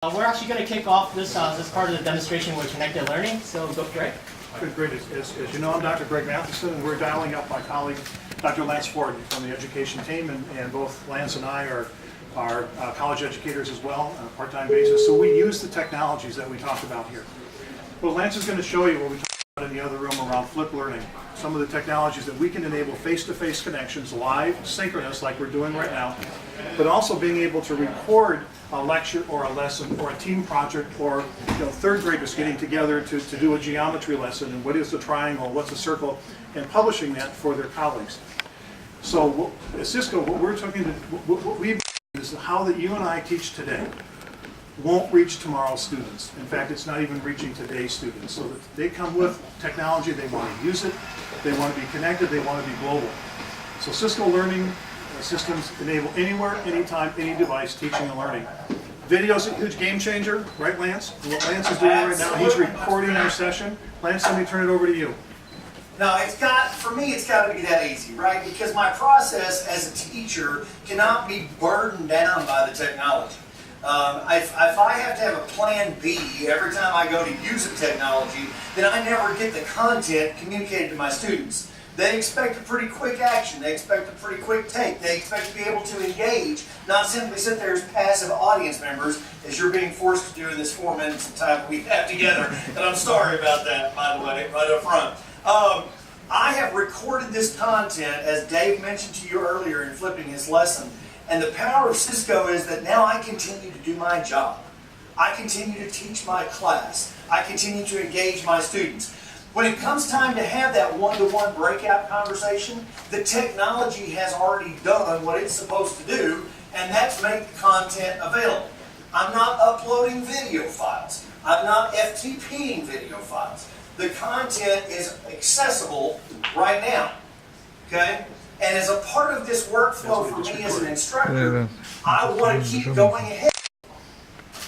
We're actually going to kick off this part of the demonstration with connected learning. So go, Greg. Good, great. As you know, I'm Dr. Greg Matheson, and we're dialing up my colleague, Dr. Lance Ford, from the education team, and both Lance and I are college educators as well on a part-time basis. So we use the technologies that we talked about here. Well, Lance is going to show you what we talked about in the other room around flip learning. Some of the technologies that we can enable face-to-face connections, live, synchronous, like we're doing right now, but also being able to record a lecture or a lesson or a team project, or third graders getting together to do a geometry lesson, and what is a triangle, what's a circle, and publishing that for their colleagues. So at Cisco, what we've is how that you and I teach today won't reach tomorrow's students. In fact, it's not even reaching today's students. So that they come with technology, they want to use it, they want to be connected, they want to be global. So Cisco Learning Systems enable anywhere, anytime, any device teaching and learning. Video's a huge game changer, right, Lance? What Lance is doing right now, he's recording our session. Lance, let me turn it over to you. No, for me, it's got to be that easy, right? Because my process as a teacher cannot be burdened down by the technology. If I have to have a plan B every time I go to use a technology, then I never get the content communicated to my students. They expect a pretty quick action. They expect a pretty quick take. They expect to be able to engage, not simply sit there as passive audience members, as you're being forced to do in this 4 minutes of time we have together. And I'm sorry about that, by the way, right up front. I have recorded this content, as Dave mentioned to you earlier in flipping his lesson. And the power of Cisco is that now I continue to do my job. I continue to teach my class. I continue to engage my students. When it comes time to have that one-to-one breakout conversation, the technology has already done what it's supposed to do, and that's make the content available. I'm not uploading video files. I'm not FTPing video files. The content is accessible right now, okay? And as a part of this workflow for me as an instructor, I want to keep going ahead.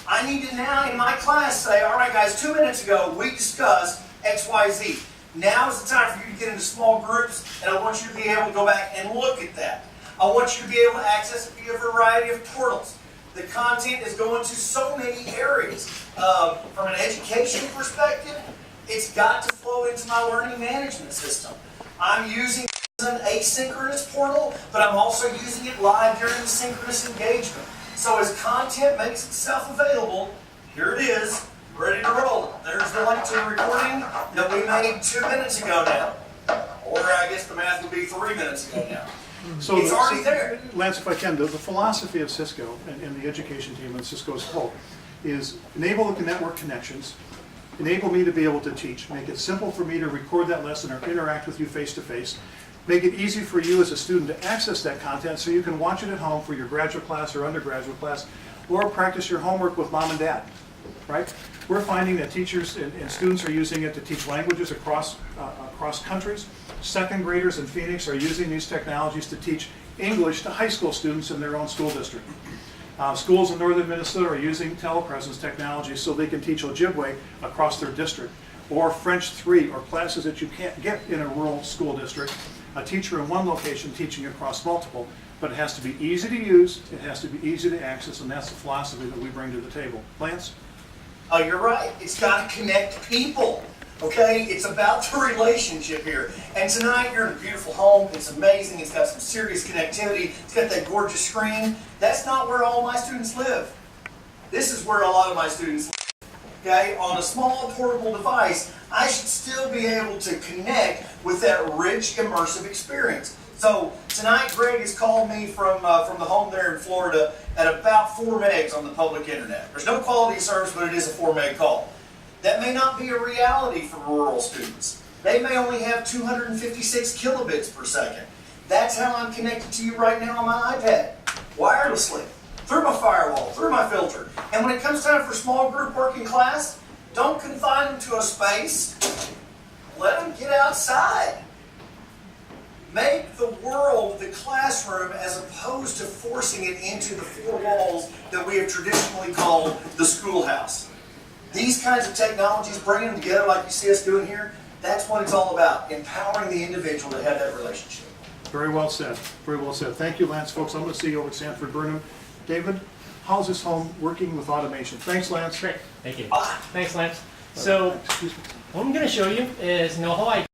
I need to now in my class say, all right guys, 2 minutes ago we discussed XYZ. Now is the time for you to get into small groups, and I want you to be able to go back and look at that. I want you to be able to access it via a variety of portals. The content is going to so many areas. From an education perspective, it's got to flow into my learning management system. I'm using an asynchronous portal, but I'm also using it live during the synchronous engagement. So as content makes itself available, here it is, ready to roll. There's the link to the recording that we made 2 minutes ago now. Or I guess the math would be 3 minutes ago now. So it's already there. Lance, if I can, the philosophy of Cisco and the education team and Cisco's whole is enable the network connections, enable me to be able to teach, make it simple for me to record that lesson or interact with you face-to-face, make it easy for you as a student to access that content so you can watch it at home for your graduate class or undergraduate class, or practice your homework with mom and dad, right? We're finding that teachers and students are using it to teach languages across countries. Second graders in Phoenix are using these technologies to teach English to high school students in their own school district. Schools in northern Minnesota are using telepresence technology so they can teach Ojibwe across their district, or French 3, or classes that you can't get in a rural school district. A teacher in one location teaching across multiple, but it has to be easy to use, it has to be easy to access, and that's the philosophy that we bring to the table. Lance? Oh, you're right. It's got to connect people. Okay? It's about the relationship here. And tonight you're in a beautiful home. It's amazing. It's got some serious connectivity. It's got that gorgeous screen. That's not where all my students live. This is where a lot of my students live. Okay? On a small portable device, I should still be able to connect with that rich, immersive experience. So tonight, Greg has called me from the home there in Florida at about 4 megs on the public internet. There's no quality service, but it is a 4 meg call. That may not be a reality for rural students. They may only have 256 kilobits per second. That's how I'm connected to you right now on my iPad, wirelessly, through my firewall, through my filter. And when it comes time for small group work in class, don't confine them to a space. Let them get outside. Make the world the classroom as opposed to forcing it into the four walls that we have traditionally called the schoolhouse. These kinds of technologies, bringing them together like you see us doing here, that's what it's all about, empowering the individual to have that relationship. Very well said. Very well said. Thank you, Lance. Folks, I'm going to see you over at Sanford Burnham. David, how's this home working with automation? Thanks, Lance. Great, thank you. Ah. Thanks, Lance. So Excuse me. what I'm going to show you is how I